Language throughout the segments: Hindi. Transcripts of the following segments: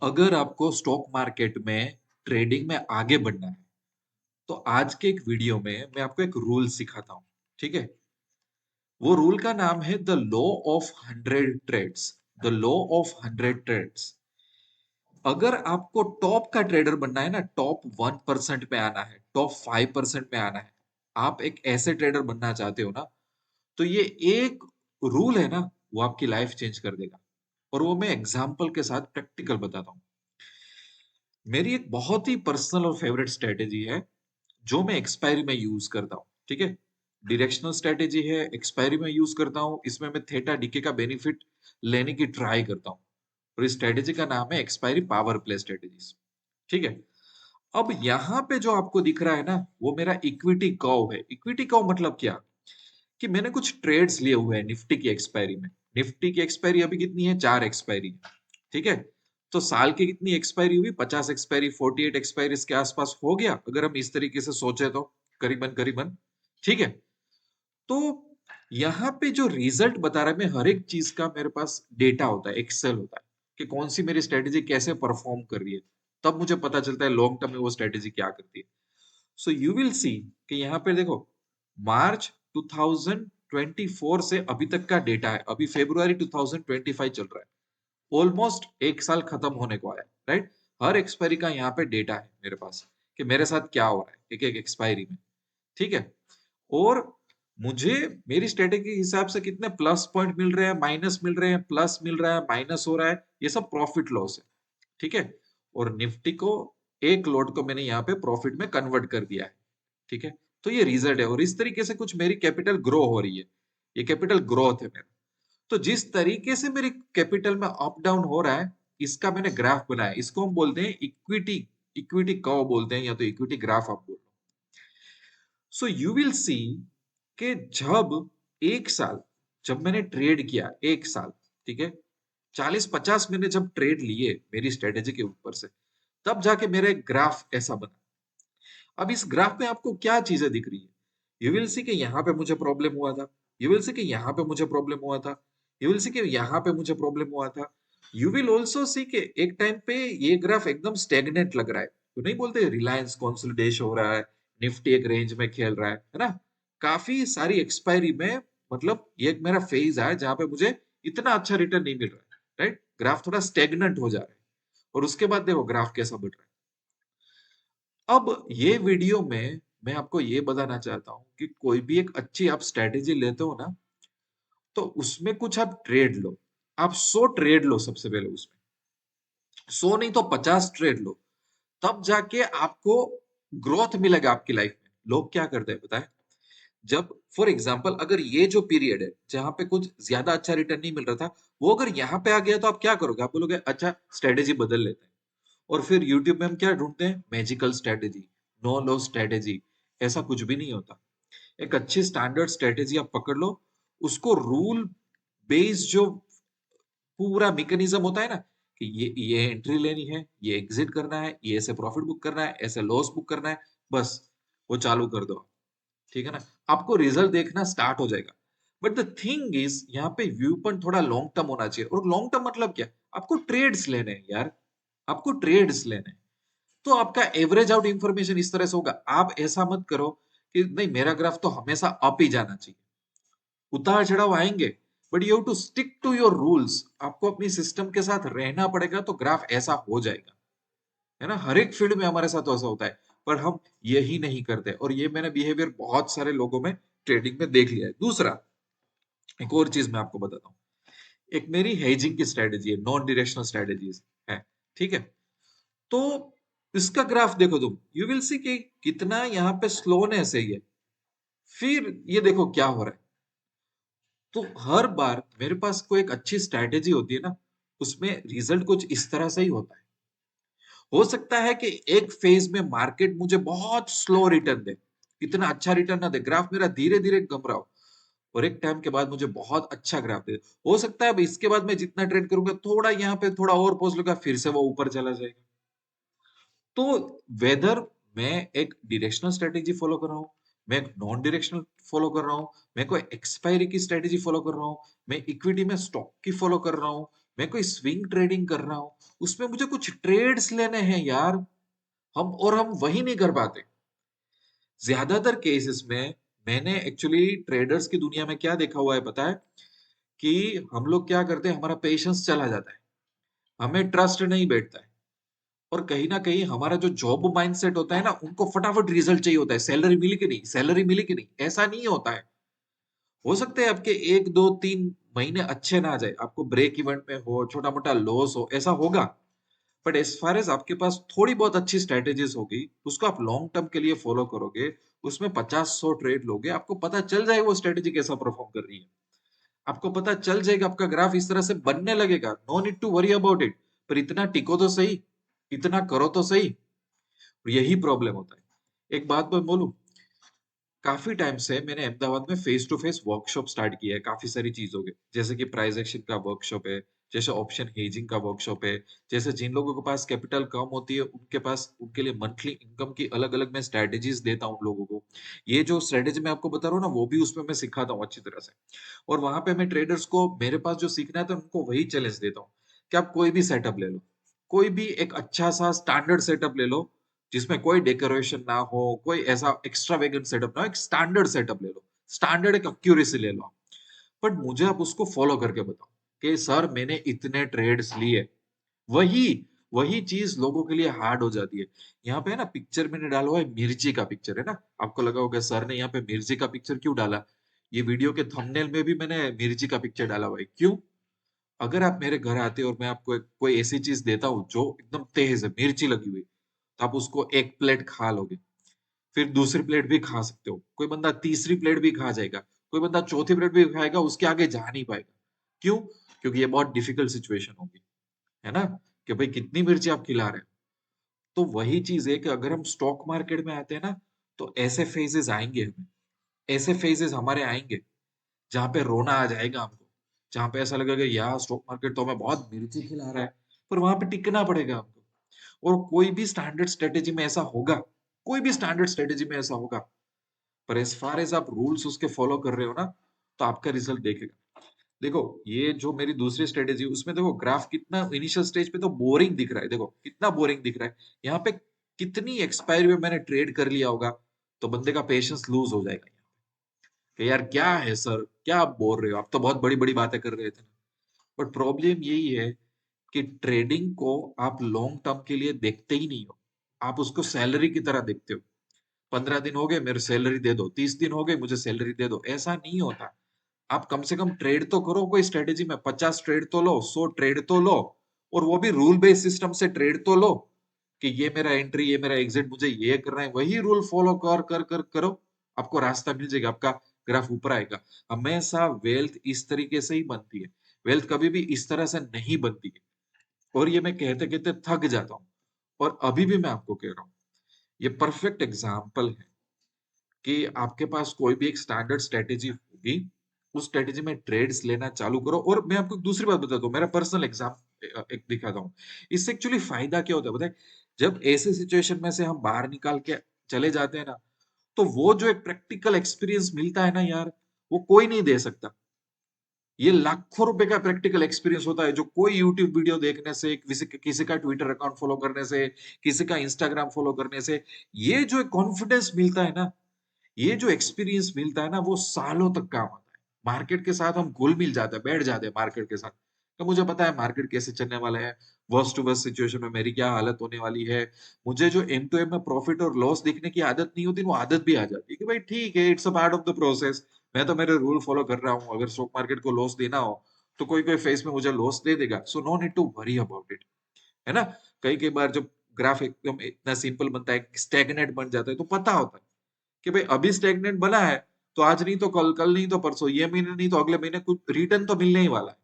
अगर आपको स्टॉक मार्केट में ट्रेडिंग में आगे बढ़ना है, तो आज के एक वीडियो में मैं आपको एक रूल सिखाता हूँ। ठीक है? वो रूल का नाम है the law of 100 trades. The law of 100 trades. अगर आपको टॉप का ट्रेडर बनना है ना, टॉप 1% में आना है, टॉप 5% में आना है, आप एक ऐसे ट्रेडर बनना चाहते हो ना, तो ये एक रूल है ना, वो आपकी लाइफ चेंज कर देगा। और वो मैं एग्जाम्पल के साथ प्रैक्टिकल बताता हूँ। मेरी एक बहुत ही पर्सनल और फेवरेट स्ट्रेटेजी है जो मैं एक्सपायरी में यूज करता हूँ। ठीक है? डायरेक्शनल स्ट्रेटेजी है, एक्सपायरी में यूज करता हूँ। इसमें मैं थेटा डीके का बेनिफिट लेने की ट्राई करता हूँ। और इस स्ट्रेटेजी का नाम है एक्सपायरी पावर प्ले स्ट्रेटेजीज। ठीक है? अब यहाँ पे जो आपको दिख रहा है ना, वो मेरा इक्विटी कर्व है। इक्विटी कर्व मतलब क्या? कि मैंने कुछ ट्रेड्स लिए हुए हैं निफ्टी की एक्सपायरी में। निफ्टी की एक्सपायरी अभी कितनी है? 4 एक्सपायरी है। ठीक है? तो साल की कितनी एक्सपायरी हुई? 50 एक्सपायरी, 48 एक्सपायरी के आसपास हो गया, अगर हम इस तरीके से सोचे तो करीबन करीबन। ठीक है? तो यहाँ पे जो रिजल्ट बता रहा है, मैं हर एक चीज का मेरे पास डेटा होता है, एक्सेल होता है कि कौन सी मेरी स्ट्रेटेजी कैसे परफॉर्म कर रही है। तब मुझे पता चलता है लॉन्ग टर्म में वो स्ट्रेटेजी क्या करती है। सो यू विल सी कि यहाँ पे देखो, मार्च 2024 से अभी तक का डेटा है। अभी फरवरी 2025 चल रहा है। ऑलमोस्ट एक साल खत्म होने को आया, राइट? हर एक्सपायरी का यहाँ पे डेटा है मेरे पास कि मेरे साथ क्या हो रहा है एक एक एक्सपायरी में। ठीक है? और मुझे मेरी स्ट्रेटेजी के हिसाब से कितने प्लस पॉइंट मिल रहे हैं, माइनस मिल रहे हैं, प्लस मिल रहा है, माइनस हो रहा है, ये सब प्रॉफिट लॉस है। ठीक है? और निफ्टी को, एक लॉट को मैंने यहाँ पे प्रॉफिट में कन्वर्ट कर दिया है। ठीक है? तो ये रिजल्ट है और इस तरीके से कुछ मेरी कैपिटल ग्रो हो रही है। ये कैपिटल ग्रोथ है मेरा। तो जिस तरीके से मेरी कैपिटल में अप डाउन हो रहा है, इसका मैंने ग्राफ बनाया। इसको हम बोलते हैं इक्विटी, इक्विटी कर्व बोलते हैं, या तो इक्विटी ग्राफ आप बोल लो। सो यू विल सी कि जब एक साल, जब मैंने ट्रेड किया एक साल, ठीक है, 40-50 मैंने जब ट्रेड लिए मेरी स्ट्रेटेजी के ऊपर से, तब जाके मेरा एक ग्राफ ऐसा बना। अब इस ग्राफ में आपको क्या चीजें दिख रही है? यू विल सी कि यहाँ पे मुझे प्रॉब्लम हुआ था, यू विल सी कि यहाँ पे मुझे प्रॉब्लम हुआ था, यू विल सी कि यहाँ पे मुझे प्रॉब्लम हुआ था। यू विल ऑल्सो सी कि एक टाइम पे ये ग्राफ एकदम स्टेगनेंट लग रहा है। तो नहीं बोलते रिलायंस कंसोलिडेशन हो रहा है, निफ्टी एक रेंज में खेल रहा है ना? काफी सारी एक्सपायरी में, मतलब ये एक मेरा फेज है जहां पे मुझे इतना अच्छा रिटर्न नहीं मिल रहा है, राइट? ग्राफ थोड़ा स्टेगनेंट हो जा रहा है। और उसके बाद देखो ग्राफ कैसा बढ़ रहा है। अब ये वीडियो में मैं आपको ये बताना चाहता हूँ कि कोई भी एक अच्छी आप स्ट्रेटेजी लेते हो ना, तो उसमें कुछ आप ट्रेड लो। आप 100 ट्रेड लो सबसे पहले उसमें। 100 नहीं तो 50 ट्रेड लो। तब जाके आपको ग्रोथ मिलेगा आपकी लाइफ में। लोग क्या करते हैं पता है? जब फॉर एग्जाम्पल अगर ये जो पीरियड है जहां पे कुछ ज्यादा अच्छा रिटर्न नहीं मिल रहा था, वो अगर यहाँ पे आ गया तो आप क्या करोगे? आप बोलोगे अच्छा स्ट्रेटेजी बदल लेते हैं। और फिर यूट्यूब में हम क्या ढूंढते हैं? Magical strategy, no loss strategy. ऐसा कुछ भी नहीं होता। एक अच्छी स्टैंडर्ड स्ट्रेटेजी आप पकड़ लो, उसको रूल बेस्ड जो पूरा मैकेनिज्म होता है ना, कि ये एंट्री लेनी है, ये एग्जिट करना है, ये ऐसे प्रॉफिट बुक करना है, ऐसे लॉस बुक करना है, बस वो चालू कर दो। ठीक है ना? आपको रिजल्ट देखना स्टार्ट हो जाएगा। बट द थिंग इज, यहाँ पे व्यू पॉइंट थोड़ा लॉन्ग टर्म होना चाहिए। और लॉन्ग टर्म मतलब क्या? आपको ट्रेड्स लेने हैं यार, आपको ट्रेड्स लेने हैं। तो आपका एवरेज आउट इंफॉर्मेशन इस तरह से होगा। आप ऐसा मत करो कि नहीं मेरा ग्राफ तो हमेशा अप ही जाना चाहिए। उतार चढ़ाव आएंगे, but you have to stick to your rules. आपको अपनी सिस्टम के साथ रहना पड़ेगा, तो ग्राफ ऐसा हो जाएगा। है ना? हर एक फील्ड में हमारे साथ ऐसा होता है, पर हम यही नहीं करते। और ये मैंने बिहेवियर बहुत सारे लोगों में ट्रेडिंग में देख लिया है। दूसरा, एक और चीज मैं आपको बताता हूँ। एक मेरी हेजिंग की स्ट्रेटेजी है, नॉन डायरेक्शनल स्ट्रेटेजीज है। ठीक है? तो इसका ग्राफ देखो तुम, यू विल सी कि कितना यहाँ पे स्लोनेस है ये। फिर ये देखो क्या हो रहा है। तो हर बार मेरे पास कोई एक अच्छी स्ट्रेटेजी होती है ना, उसमें रिजल्ट कुछ इस तरह से ही होता है। हो सकता है कि एक फेज में मार्केट मुझे बहुत स्लो रिटर्न दे, इतना अच्छा रिटर्न ना दे, ग्राफ मेरा धीरे धीरे कम रहा हो। और एक टाइम के बाद मुझे बहुत अच्छा ग्राफ दे। हो सकता है अब इसके बाद मैं जितना ट्रेड करूंगा, थोड़ा यहाँ पे थोड़ा और पहुंच लूंगा, फिर से वो ऊपर चला जाएगा। तो वेदर मैं एक डायरेक्शनल स्ट्रेटेजी फॉलो कर रहा हूँ, मैं एक नॉन डायरेक्शनल फॉलो कर रहा हूँ, मैं कोई एक्सपायरी की स्ट्रेटेजी फॉलो कर रहा हूँ, मैं इक्विटी में स्टॉक की फॉलो कर रहा हूँ, मैं कोई स्विंग ट्रेडिंग कर रहा हूँ, उसमें मुझे कुछ ट्रेड्स लेने हैं यार, हम वही नहीं कर पाते। ज्यादातर केसेस में मैंने एक्चुअली ट्रेडर्स की दुनिया में क्या देखा हुआ है पता है, कि हम लोग क्या करते हैं, हमारा पेशेंस चला जाता है, हमें ट्रस्ट नहीं बैठता है, और कहीं ना कहीं हमारा जो जॉब माइंडसेट होता है ना, उनको फटाफट रिजल्ट चाहिए होता है, सैलरी मिली कि नहीं, सैलरी मिली कि नहीं, ऐसा नहीं होता है। हो सकता है आपके 1 2 3 महीने अच्छे ना जाए, आपको ब्रेक इवन में हो, छोटा मोटा लॉस हो, ऐसा होगा। बट एज फार एज आपके पास थोड़ी बहुत अच्छी स्ट्रेटेजीज होगी, उसको आप लॉन्ग टर्म के लिए फॉलो करोगे, उसमें 50 100 ट्रेड लोगे, आपको पता चल जाएगा वो स्ट्रेटेजी कैसा परफॉर्म कर रही है, आपको पता चल जाएगा, आपका ग्राफ इस तरह से बनने लगेगा, no need to worry about it. पर इतना टिको तो सही, इतना करो तो सही। यही प्रॉब्लम होता है। एक बात मैं बोलूं, काफी टाइम से मैंने अहमदाबाद में face to face workshop start किया है काफी सारी चीजों के, जैसे कि प्राइस एक्शन का वर्कशॉप है, जैसे ऑप्शन हेजिंग का वर्कशॉप है, जैसे जिन लोगों के पास कैपिटल कम होती है उनके पास, उनके लिए मंथली इनकम की अलग अलग मैं स्ट्रेटेजीज देता हूँ लोगों को। ये जो स्ट्रेटेजी मैं आपको बता रहा हूँ ना, वो भी उसमें मैं सिखाता हूँ अच्छी तरह से। और वहां पे मैं ट्रेडर्स को मेरे पास जो सीखना है तो उनको वही चैलेंज देता हूँ, कि आप कोई भी सेटअप ले लो, कोई भी एक अच्छा सा स्टैंडर्ड सेटअप ले लो, जिसमें कोई डेकोरेशन ना हो, कोई ऐसा एक्स्ट्रावेगेंट सेटअप ना हो, एक स्टैंडर्ड सेटअप ले लो, स्टैंडर्ड एक एक्यूरेसी ले लो। बट मुझे आप उसको फॉलो करके बताओ, कि सर मैंने इतने ट्रेड्स लिए, वही वही चीज लोगों के लिए हार्ड हो जाती है। यहाँ पे है ना, पिक्चर मैंने डाला हुआ है, मिर्ची का पिक्चर है ना, आपको लगा होगा सर ने यहाँ पे मिर्ची का पिक्चर क्यों डाला। ये वीडियो के थंबनेल में भी मैंने मिर्ची का पिक्चर डाला हुआ है, क्यों? अगर आप मेरे घर आते और मैं आपको कोई ऐसी चीज देता हूँ जो एकदम तेज है, मिर्ची लगी हुई, तो आप उसको एक प्लेट खा लोगे, फिर दूसरी प्लेट भी खा सकते हो, कोई बंदा तीसरी प्लेट भी खा जाएगा, कोई बंदा चौथी प्लेट भी खाएगा, उसके आगे जा नहीं पाएगा। क्यों? क्योंकि ये बहुत डिफिकल्ट सिचुएशन होगी, है ना, कि भाई कितनी मिर्ची आप खिला रहे हो। तो वही चीज है कि अगर हम स्टॉक मार्केट में आते हैं ना, तो ऐसे फेजेस आएंगे हमें, ऐसे फेजेस हमारे आएंगे, जहां पे रोना आ जाएगा हमको, जहां पे ऐसा लगेगा यार स्टॉक मार्केट तो हमें बहुत मिर्ची खिला रहा है, पर वहां पे टिकना पड़ेगा हमको। और कोई भी स्टैंडर्ड स्ट्रेटेजी में ऐसा होगा, कोई भी स्टैंडर्ड स्ट्रेटेजी में ऐसा होगा, पर एज फार एज आप रूल्स उसके फॉलो कर रहे हो ना, तो आपका रिजल्ट देखेगा। देखो, ये जो मेरी दूसरी स्ट्रेटेजी, उसमें देखो ग्राफ कितना इनिशियल स्टेज पे तो बोरिंग दिख रहा है, देखो कितना बोरिंग दिख रहा है। यहाँ पे कितनी एक्सपायरी में मैंने ट्रेड कर लिया होगा, तो बंदे का पेशेंस लूज हो जाएगा कि यार क्या है सर, क्या आप बोल रहे हो, आप तो बहुत बड़ी बड़ी बातें कर रहे थे। बट प्रॉब्लम यही है कि ट्रेडिंग को आप लॉन्ग टर्म के लिए देखते ही नहीं हो, आप उसको सैलरी की तरह देखते हो। 15 दिन हो गए मेरे सैलरी दे दो, 30 दिन हो गए मुझे सैलरी दे दो, ऐसा नहीं होता। आप कम से कम ट्रेड तो करो, कोई स्ट्रेटेजी में 50 ट्रेड तो लो, 100 ट्रेड तो लो, और वो भी रूल बेस्ड सिस्टम से ट्रेड तो लो, कि ये मेरा एंट्री, ये मेरा एग्जिट, मुझे ये करना है, वही रूल फॉलो कर कर कर करो, आपको रास्ता मिल जाएगा, आपका ग्राफ ऊपर आएगा। हमेशा वेल्थ इस तरीके से ही बनती है, वेल्थ कभी भी इस तरह से नहीं बनती है। और ये मैं कहते कहते थक जाता हूँ, और अभी भी मैं आपको कह रहा हूँ, ये परफेक्ट एग्जाम्पल है कि आपके पास कोई भी एक स्टैंडर्ड स्ट्रेटेजी होगी, उस स्ट्रेटेजी में ट्रेड्स लेना चालू करो। और मैं आपको एक दूसरी बात बताता हूँ, मेरा पर्सनल एग्जाम एक दिखाता हूँ। इससे एक्चुअली फायदा क्या होता है, बताए, जब ऐसे सिचुएशन में से हम बाहर निकाल के चले जाते हैं ना, तो वो जो एक प्रैक्टिकल एक्सपीरियंस मिलता है ना यार, वो कोई नहीं दे सकता। ये लाखों रुपए का प्रैक्टिकल एक्सपीरियंस होता है, जो कोई यूट्यूब वीडियो देखने से, किसी का ट्विटर अकाउंट फॉलो करने से, किसी का इंस्टाग्राम फॉलो करने से, ये जो कॉन्फिडेंस मिलता है ना, ये जो एक्सपीरियंस मिलता है ना, वो सालों तक काम आता है। मार्केट के साथ हम घुल मिल जाते हैं, बैठ जाते हैं मार्केट के साथ, तो मुझे पता है मार्केट कैसे चलने वाला है, वर्स्ट टू वर्स्ट सिचुएशन में मेरी क्या हालत होने वाली है। मुझे जो एम टू एम में प्रॉफिट और लॉस दिखने की आदत नहीं होती, वो आदत भी आ जाती है कि भाई ठीक है, it's a part of the process, मैं तो मेरे रूल फॉलो कर रहा हूँ, अगर स्टॉक मार्केट को लॉस देना हो तो कोई कोई फेस में मुझे लॉस दे देगा, so no need to worry about it, है ना। कई कई बार जब ग्राफ एकदम इतना सिंपल बनता है, स्टेगनेट बन जाता है, तो पता होता है कि भाई अभी स्टेगनेंट बना है, तो आज नहीं तो कल, कल नहीं तो परसों, ये महीने नहीं तो अगले महीने कुछ रिटर्न तो मिलने ही वाला है।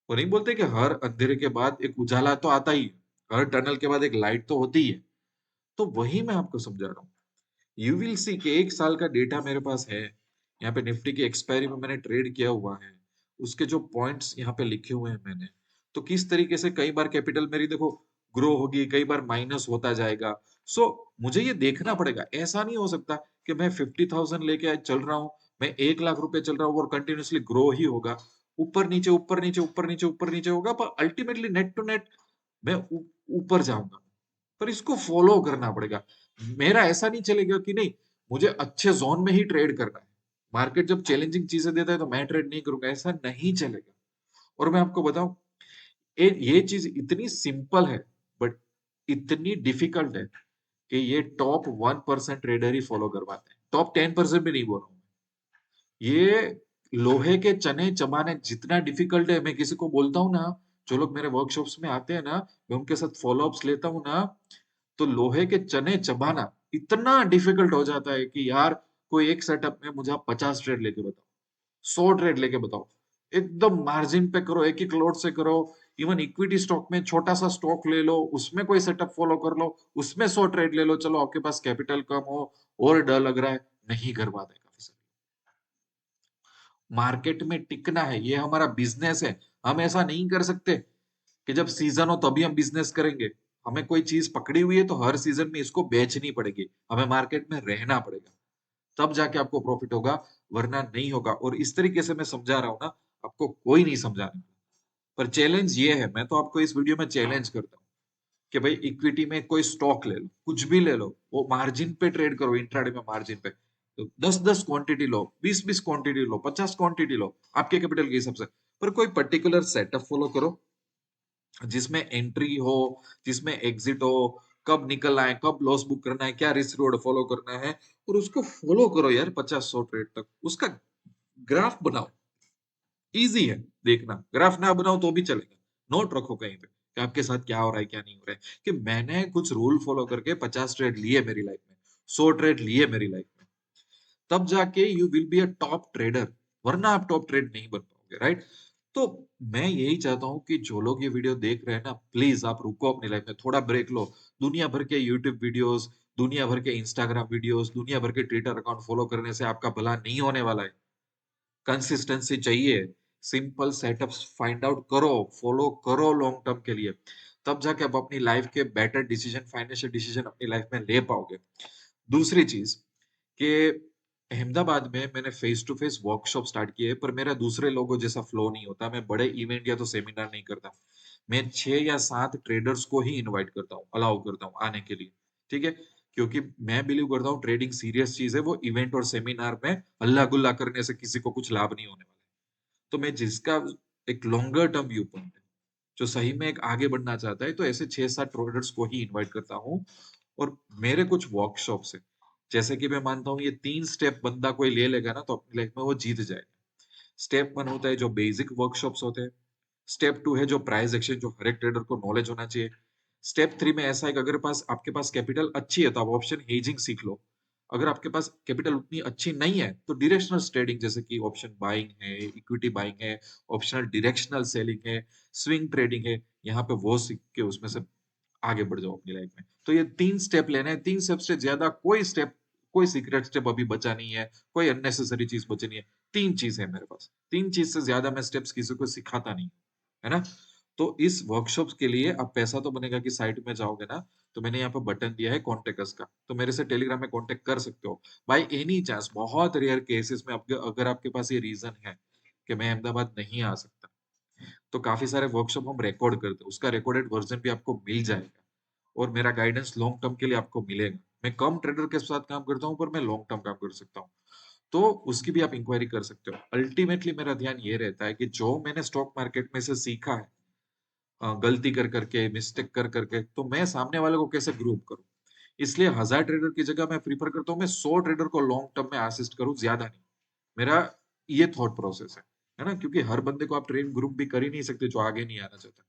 वो नहीं बोलते कि हर अंधेरे के बाद एक उजाला तो आता ही है, हर टनल के बाद एक लाइट तो होती ही है। तो वही मैं आपको समझा रहा हूँ। यू विल सी कि 1 साल का डेटा मेरे पास है, यहाँ पे निफ्टी की एक्सपायरी में मैंने ट्रेड किया हुआ है, उसके जो पॉइंट्स यहाँ पे लिखे हुए हैं मैंने, तो किस तरीके से कई बार कैपिटल मेरी देखो ग्रो होगी, कई बार माइनस होता जाएगा। सो मुझे ये देखना पड़ेगा, ऐसा नहीं हो सकता कि मैं 50,000 लेके चल रहा हूँ, मैं 1 लाख रुपए चल रहा हूँ और कंटिन्यूसली ग्रो ही होगा। ऊपर नीचे ऊपर नीचे ऊपर नीचे ऊपर नीचे होगा, पर अल्टीमेटली नेट टू नेट मैं ऊपर जाऊंगा। पर इसको फॉलो करना पड़ेगा। मेरा ऐसा नहीं चलेगा कि नहीं, मुझे अच्छे जोन में ही ट्रेड करना है, मार्केट जब चैलेंजिंग चीजें देता है तो मैं ट्रेड नहीं करूंगा, ऐसा नहीं चलेगा। और मैं आपको बताऊं, ये चीज इतनी सिंपल है बट इतनी डिफिकल्ट है कि ये टॉप 1% ट्रेडर ही फॉलो कर पाते हैं, टॉप 10% भी नहीं बोल रहा हूं। ये लोहे के चने चबाने जितना डिफिकल्ट है, मैं किसी को बोलता हूँ ना, जो लोग मेरे वर्कशॉप्स में आते हैं ना, मैं उनके साथ फॉलो अप्स लेता हूँ ना, तो लोहे के चने चबाना इतना डिफिकल्ट हो जाता है कि यार, कोई एक सेटअप में मुझे आप 50 ट्रेड लेके बताओ, 100 ट्रेड लेके बताओ, एकदम मार्जिन पे करो, एक एक लोड से करो। इवन इक्विटी स्टॉक में छोटा सा स्टॉक ले लो, उसमें कोई सेटअप फॉलो कर लो, उसमें 100 ट्रेड ले लो, चलो आपके पास कैपिटल कम हो और डर लग रहा है, नहीं कर पाते काफी सारे। मार्केट में टिकना है, ये हमारा बिजनेस है। हम ऐसा नहीं कर सकते कि जब सीजन हो तभी हम बिजनेस करेंगे। हमें कोई चीज पकड़ी हुई है तो हर सीजन में इसको बेचनी पड़ेगी, हमें मार्केट में रहना पड़ेगा, तब जाके आपको प्रॉफिट होगा, वरना नहीं होगा। और इस तरीके से मैं समझा रहा हूं ना, आपको कोई नहीं समझाने वाला। पर चैलेंज ये है, मैं तो आपको इस वीडियो में चैलेंज करता हूँ कि भाई इक्विटी में कोई स्टॉक ले लो, कुछ भी ले लो, वो मार्जिन पे ट्रेड करो, इंट्राडे में मार्जिन पे। तो 10-10 क्वांटिटी लो, 20-20 क्वांटिटी लो, 50 क्वांटिटी लो, आपके कैपिटल के हिसाब से। पर कोई पर्टिकुलर सेटअप फॉलो करो जिसमें एंट्री हो, जिसमें एग्जिट हो, कब निकलना है, कब लॉस बुक करना है, क्या रिस्क रिवॉर्ड फॉलो करना है, और उसको फॉलो करो यार 50-100 ट्रेड तक। उसका ग्राफ बनाओ, इजी है देखना। ग्राफ ना बनाओ तो भी चलेगा, नोट रखो कहीं पे कि आपके साथ क्या हो रहा है क्या नहीं हो रहा है, कि मैंने कुछ रूल फॉलो करके 50 ट्रेड लिए मेरी लाइफ में, 100 ट्रेड लिए मेरी लाइफ में, तब जाके you will be a top trader, वरना आप टॉप ट्रेड नहीं बन पाओगे, राइट? तो मैं यही चाहता हूँ कि जो लोग ये वीडियो देख रहे हैं ना, प्लीज आप रुको, अपनी लाइफ में थोड़ा ब्रेक लो। दुनिया भर के यूट्यूब वीडियोस, दुनिया भर के इंस्टाग्राम वीडियोस, दुनिया भर के ट्विटर अकाउंट फॉलो करने से आपका भला नहीं होने वाला है। कंसिस्टेंसी चाहिए, सिंपल सेटअप्स फाइंड आउट करो, फॉलो करो लॉन्ग टर्म के लिए, तब जाके आप अपनी लाइफ के बेटर डिसीजन, फाइनेंशियल डिसीजन अपनी लाइफ में ले पाओगे। दूसरी चीज कि अहमदाबाद में मैंने face to face workshop start किए, पर मेरा दूसरे लोगों जैसा फ्लो नहीं होता। मैं बड़े इवेंट या तो सेमिनार नहीं करता, मैं 6 या 7 ट्रेडर्स को ही इनवाइट करता हूँ, अलाउ करता हूँ आने के लिए, ठीक है? क्योंकि मैं बिलीव करता हूँ ट्रेडिंग सीरियस चीज है, वो इवेंट और सेमिनार में हल्ला गुल्ला करने से किसी को कुछ लाभ नहीं होने वाला है। तो मैं जिसका एक लॉन्गर टर्म व्यू पॉइंट है, जो सही में एक आगे बढ़ना चाहता है, तो ऐसे 6-7 ट्रेडर्स को ही इनवाइट करता हूँ। और मेरे कुछ वर्कशॉप्स है, जैसे कि मैं मानता हूँ ये 3 स्टेप बंदा कोई ले लेगा ना, तो अपनी लाइफ में वो जीत जाएगा। स्टेप 1 होता है जो बेसिक वर्कशॉप्स होते हैं। स्टेप 2 है जो प्राइस एक्सचेंज, जो हर एक ट्रेडर को नॉलेज होना चाहिए। स्टेप 3 में ऐसा है कि अगर पास आपके पास कैपिटल अच्छी है तो आप ऑप्शन हेजिंग सीख लो। अगर आपके पास कैपिटल उतनी अच्छी नहीं है तो डायरेक्शनल ट्रेडिंग, जैसे कि ऑप्शन बाइंग है, इक्विटी बाइंग है, ऑप्शनल डायरेक्शनल सेलिंग है, स्विंग ट्रेडिंग है, यहाँ पे वो सीख के उसमें से आगे बढ़ जाओ अपनी लाइफ में। तो ये 3 स्टेप लेने हैं, 3 स्टेप से ज्यादा कोई स्टेप, कोई सीक्रेट स्टेप अभी बचा नहीं है, कोई अननेसेसरी चीज बची नहीं है। 3 चीज है मेरे पास, 3 चीज से ज्यादा मैं स्टेप्स किसी को सिखाता नहीं, है ना? तो इस वर्कशॉप के लिए अब पैसा तो बनेगा कि साइट में जाओगे ना, तो मैंने यहाँ पे बटन दिया है कॉन्टेक्ट अस का, तो मेरे से टेलीग्राम में कॉन्टेक्ट कर सकते हो। बाई एनी चांस, बहुत रेयर केसेस में आपके, अगर आपके पास ये रीजन है कि मैं अहमदाबाद नहीं आ सकता, तो काफी सारे वर्कशॉप हम रिकॉर्ड करते हैं, उसका रिकॉर्डेड वर्जन भी आपको मिल जाएगा, और मेरा गाइडेंस लॉन्ग टर्म के लिए आपको मिलेगा। मैं कम ट्रेडर के साथ काम करता हूँ, पर मैं लॉन्ग टर्म काम कर सकता हूँ, तो उसकी भी आप इंक्वायरी कर सकते हो। अल्टीमेटली मेरा ध्यान ये रहता है कि जो मैंने स्टॉक मार्केट में से सीखा है, गलती कर करके, मिस्टेक कर करके, तो मैं सामने वाले को कैसे ग्रुप करूं। इसलिए 1000 ट्रेडर की जगह मैं प्रीफर करता हूँ मैं 100 ट्रेडर को लॉन्ग टर्म में असिस्ट करूं, ज्यादा नहीं। मेरा ये थॉट प्रोसेस है ना? क्योंकि हर बंदे को आप ट्रेन ग्रुप भी कर ही नहीं सकते जो आगे नहीं आना चाहता,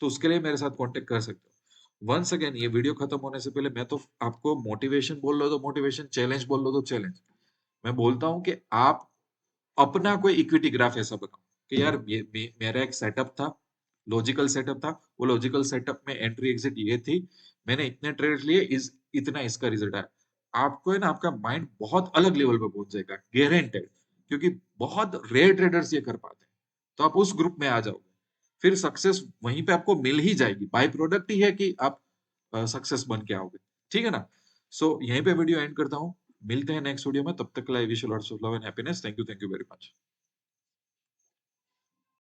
तो उसके लिए मेरे साथ कांटेक्ट कर सकते हो। वंस अगेन, ये वीडियो खत्म होने से पहले मैं तो आपको मोटिवेशन बोल लो तो मोटिवेशन, चैलेंज बोल लो तो चैलेंज, मैं बोलता हूँ कि आप अपना कोई इक्विटी ग्राफ ऐसा बनाओ कि यार मेरा एक सेटअप था, लॉजिकल सेटअप था, वो लॉजिकल सेटअप में एंट्री एग्जिट ये थी, मैंने इतने ट्रेड लिए, इतना इसका रिजल्ट आया। आपको है ना, आपका माइंड बहुत अलग लेवल पे पहुंच जाएगा, गारंटेड। क्योंकि बहुत रेयर ट्रेडर्स ये कर पाते हैं, तो आप उस ग्रुप में आ जाओगे, फिर सक्सेस वहीं पे आपको मिल ही जाएगी। बाय प्रोडक्ट ही है कि आप सक्सेस बन के आओगे, ठीक है ना? सो यहीं पे वीडियो एंड करता हूँ, मिलते हैं नेक्स्ट वीडियो में, तब तक के लिए wish you lots of love and happiness. Thank you very much.